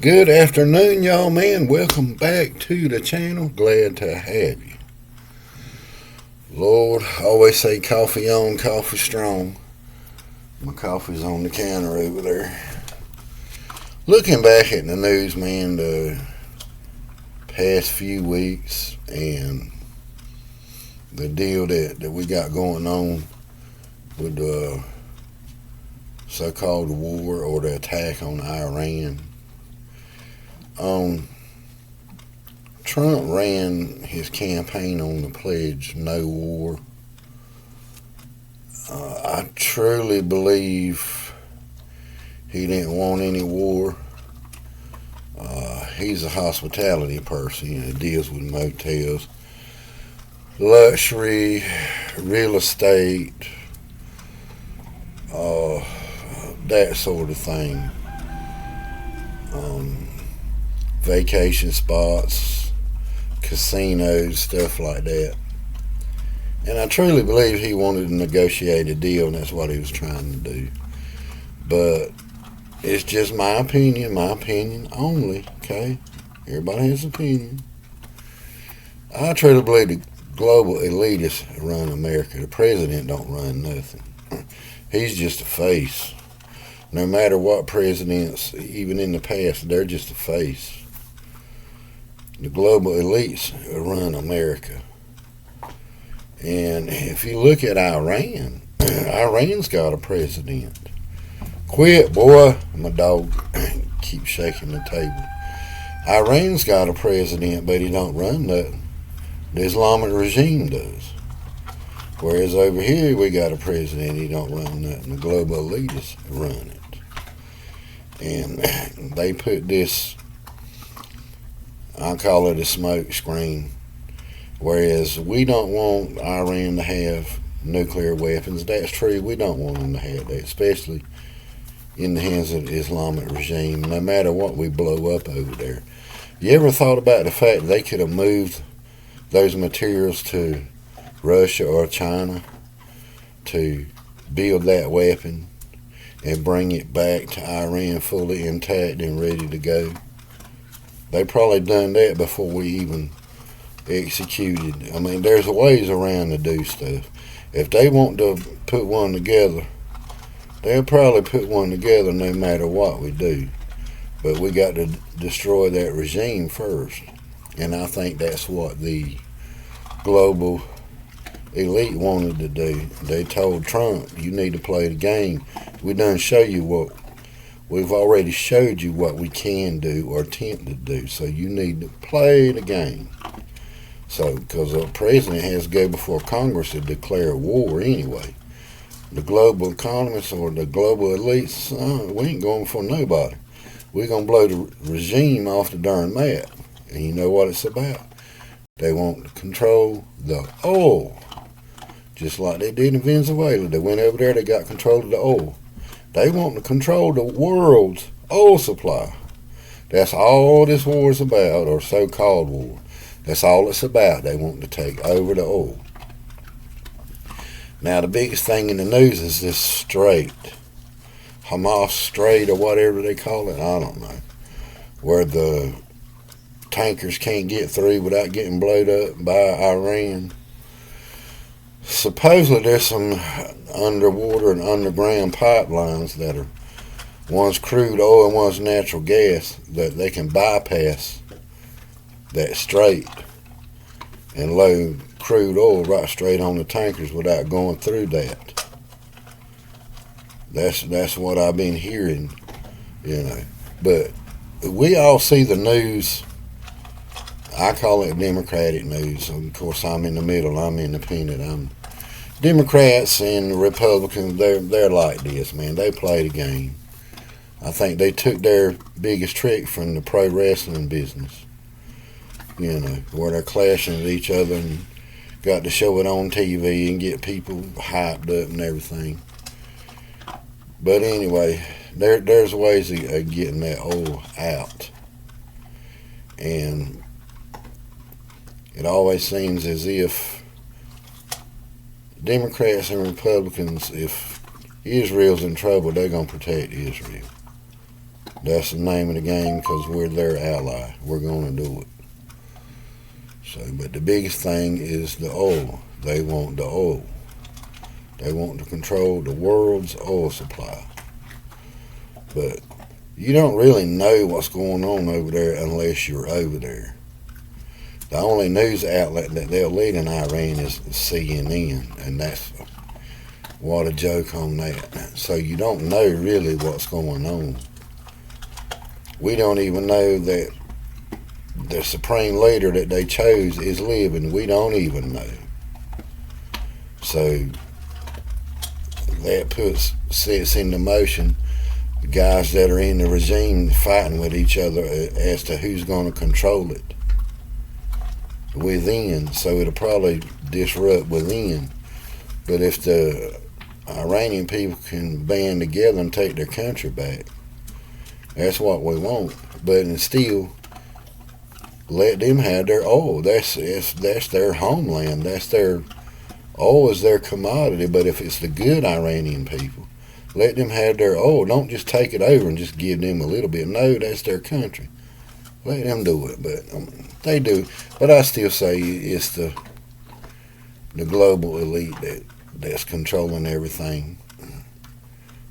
Good afternoon, y'all, man. Welcome back to the channel. Glad to have you. Lord, I always say coffee on, coffee strong. My coffee's on the counter over there. Looking back at the news, man, the past few weeks and the deal that we got going on with the so-called war or the attack on Iran. Trump ran his campaign on the pledge no war. I truly believe he didn't want any war. He's a hospitality person. He deals with motels, luxury, real estate, that sort of thing. Vacation spots, casinos, stuff like that. And I truly believe he wanted to negotiate a deal, and that's what he was trying to do. But it's just my opinion only, okay? Everybody has an opinion. I truly believe the global elitists run America. The president don't run nothing. He's just a face. No matter what presidents, even in the past, they're just a face. The global elites run America. And if you look at Iran, Iran's got a president. Quit, boy. My dog keeps shaking the table. Iran's got a president, but he don't run nothing. The Islamic regime does. Whereas over here, we got a president, he don't run nothing. The global elitists run it. And they put this, I call it a smoke screen. Whereas we don't want Iran to have nuclear weapons. That's true. We don't want them to have that, especially in the hands of the Islamic regime, no matter what we blow up over there. You ever thought about the fact they could have moved those materials to Russia or China to build that weapon and bring it back to Iran fully intact and ready to go? They probably done that before we even executed. I mean, there's ways around to do stuff. If they want to put one together, they'll probably put one together no matter what we do. But we got to destroy that regime first. And I think that's what the global elite wanted to do. They told Trump, you need to play the game. We done show you what we've already showed you what we can do or attempt to do. So you need to play the game. So, because the president has to go before Congress to declare war anyway. The global economists or the global elites, we ain't going for nobody. We're going to blow the regime off the darn map. And you know what it's about? They want to control the oil. Just like they did in Venezuela. They went over there, they got control of the oil. They want to control the world's oil supply. That's all this war is about, or so-called war. That's all it's about. They want to take over the oil. Now, the biggest thing in the news is this strait. Hamas Strait or whatever they call it. I don't know. Where the tankers can't get through without getting blown up by Iran. Supposedly there's some underwater and underground pipelines that are one's crude oil and one's natural gas that they can bypass that strait and load crude oil right straight on the tankers without going through that. That's what I've been hearing, you know. But we all see the news. I call it Democratic news. Of course, I'm in the middle. I'm independent. I'm Democrats and Republicans. They're like this, man. They play the game. I think they took their biggest trick from the pro wrestling business. You know, where they're clashing with each other and got to show it on TV and get people hyped up and everything. But anyway, there's ways of getting that oil out. And it always seems as if Democrats and Republicans, if Israel's in trouble, they're going to protect Israel. That's the name of the game because we're their ally. We're going to do it. So, but the biggest thing is the oil. They want the oil. They want to control the world's oil supply. But you don't really know what's going on over there unless you're over there. The only news outlet that they'll lead in Iran is CNN, and that's what a joke on that. So you don't know really what's going on. We don't even know that the supreme leader that they chose is living. We don't even know. So that sets into motion the guys that are in the regime fighting with each other as to who's going to control it within. So it'll probably disrupt within. But if the Iranian people can band together and take their country back, that's what we want. But still, let them have their oil. That's their homeland. That's their oil is their commodity. But if it's the good Iranian people, let them have their oil. Don't just take it over and just give them a little bit. No, that's their country. Let them do it. But they do. But I still say it's the global elite that's controlling everything.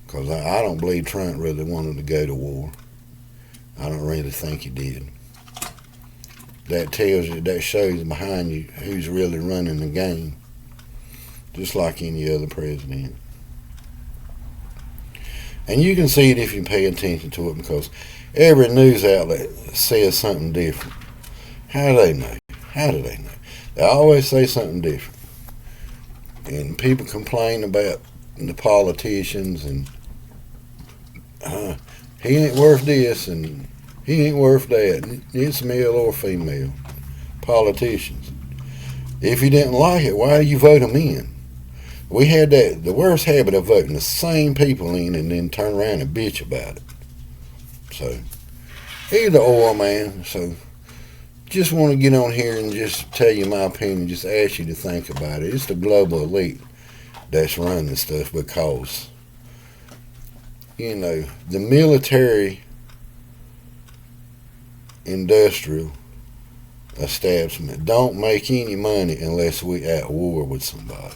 Because I don't believe Trump really wanted to go to war. I don't really think he did. That tells you, that shows behind you who's really running the game. Just like any other president. And you can see it if you pay attention to it, because every news outlet says something different. How do they know? How do they know? They always say something different. And people complain about the politicians and he ain't worth this and he ain't worth that. It's male or female. Politicians. If you didn't like it, why do you vote them in? We had the worst habit of voting the same people in and then turn around and bitch about it. So, he's the oil man. So, just want to get on here and just tell you my opinion, just ask you to think about it. It's the global elite that's running stuff because, you know, the military industrial establishment don't make any money unless we at war with somebody.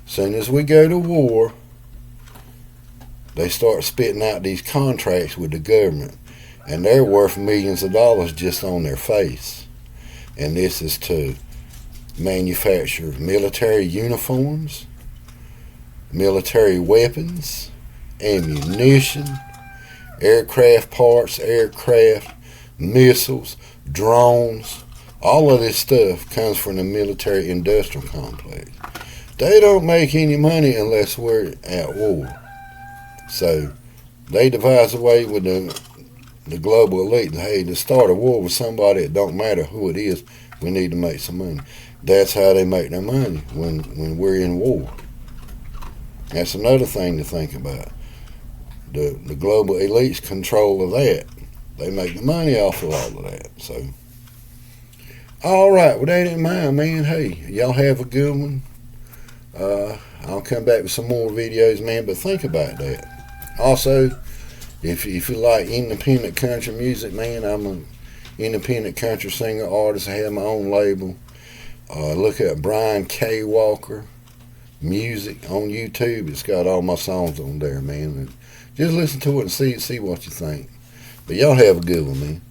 Soon as we go to war, they start spitting out these contracts with the government, and they're worth millions of dollars just on their face. And this is to manufacture military uniforms, military weapons, ammunition, aircraft parts, aircraft, missiles, drones. All of this stuff comes from the military industrial complex. They don't make any money unless we're at war. So they devise a way with the global elite. Hey, to start a war with somebody, it don't matter who it is, we need to make some money. That's how they make their money when we're in war. That's another thing to think about. The global elite's control of that. They make the money off of all of that. So, all right, with that in mind, man, hey, y'all have a good one. I'll come back with some more videos, man, but think about that. Also, if you like independent country music, man, I'm an independent country singer, artist. I have my own label. Look at Brian K. Walker Music on YouTube. It's got all my songs on there, man. And just listen to it and see what you think. But y'all have a good one, man.